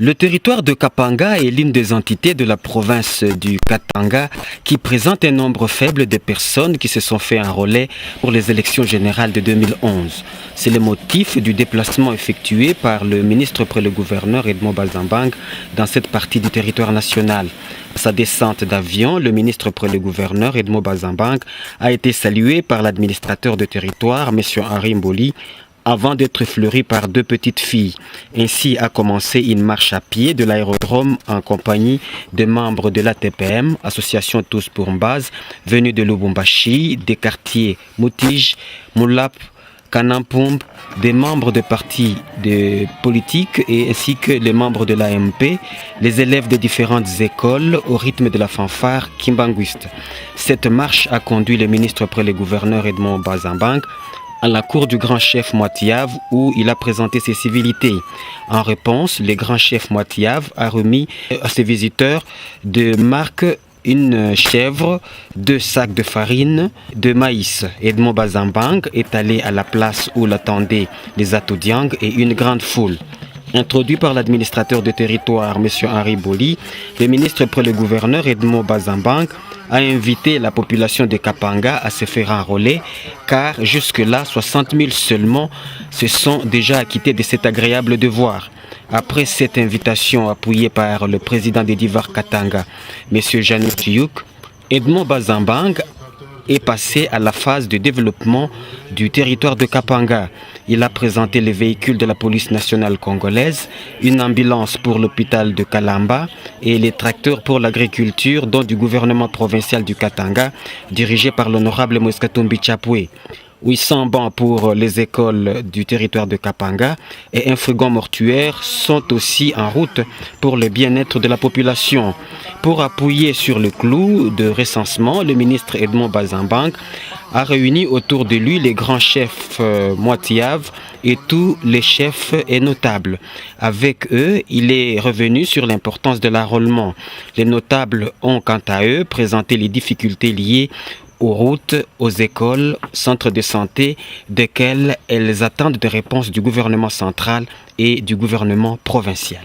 Le territoire de Kapanga est l'une des entités de la province du Katanga qui présente un nombre faible de personnes qui se sont fait un relais pour les élections générales de 2011. C'est le motif du déplacement effectué par le ministre près le gouverneur Edmond Bazambang dans cette partie du territoire national. À sa descente d'avion, le ministre près le gouverneur Edmond Bazambang a été salué par l'administrateur de territoire, M. Henri Mboli, avant d'être fleuri par deux petites filles. Ainsi a commencé une marche à pied de l'aérodrome en compagnie de membres de l'ATPM, Association Tous pour Mbaz, venus de Lubumbashi, des quartiers Moutij, Moulap, Kanampumb, des membres de partis de politique et ainsi que les membres de l'AMP, les élèves de différentes écoles au rythme de la fanfare kimbanguiste. Cette marche a conduit le ministre près le gouverneur Edmond Bazambang à la cour du grand chef Moitiave où il a présenté ses civilités. En réponse, le grand chef Moitiave a remis à ses visiteurs de marque une chèvre, 2 sacs de farine, de maïs. Edmond Bazambang est allé à la place où l'attendaient les Atoudiang et une grande foule. Introduit par l'administrateur de territoire, M. Henri Mboli, le ministre près le gouverneur Edmond Bazambang a invité la population de Kapanga à se faire enrôler car jusque-là, 60 000 seulement se sont déjà acquittés de cet agréable devoir. Après cette invitation appuyée par le président de Divar Katanga, M. Janot Tiouk, Edmond Bazambang est passé à la phase de développement du territoire de Kapanga. Il a présenté les véhicules de la police nationale congolaise, une ambulance pour l'hôpital de Kalamba et les tracteurs pour l'agriculture dont du gouvernement provincial du Katanga, dirigé par l'honorable Moïse Katumbi Chapwe. 800 bancs pour les écoles du territoire de Kapanga et un fourgon mortuaire sont aussi en route pour le bien-être de la population. Pour appuyer sur le clou de recensement, le ministre Edmond Bazambang a réuni autour de lui les grands chefs Moitiave et tous les chefs et notables. Avec eux, il est revenu sur l'importance de l'enrôlement. Les notables ont quant à eux présenté les difficultés liées aux routes, aux écoles, centres de santé, desquels elles attendent des réponses du gouvernement central et du gouvernement provincial.